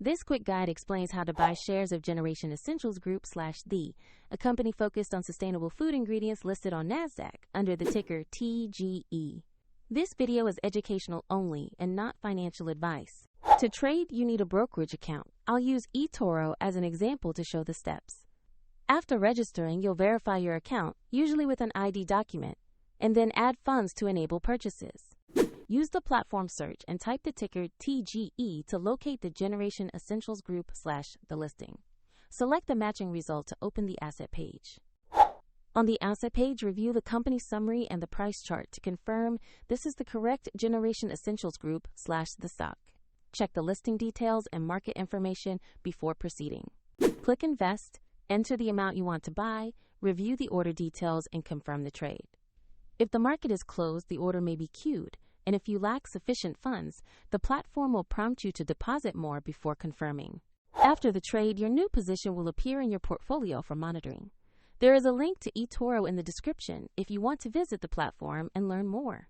This quick guide explains how to buy shares of Generation Essentials Group /The, a company focused on sustainable food ingredients listed on NASDAQ under the ticker TGE. This video is educational only and not financial advice. To trade, you need a brokerage account. I'll use eToro as an example to show the steps. After registering, you'll verify your account, usually with an ID document, and then add funds to enable purchases. Use the platform search and type the ticker TGE to locate the Generation Essentials Group /the listing. Select the matching result to open the asset page. On the asset page, review the company summary and the price chart to confirm this is the correct Generation Essentials Group /the stock. Check the listing details and market information before proceeding. Click Invest, enter the amount you want to buy, review the order details, and confirm the trade. If the market is closed, the order may be queued, and if you lack sufficient funds, the platform will prompt you to deposit more before confirming. After the trade, your new position will appear in your portfolio for monitoring. There is a link to eToro in the description if you want to visit the platform and learn more.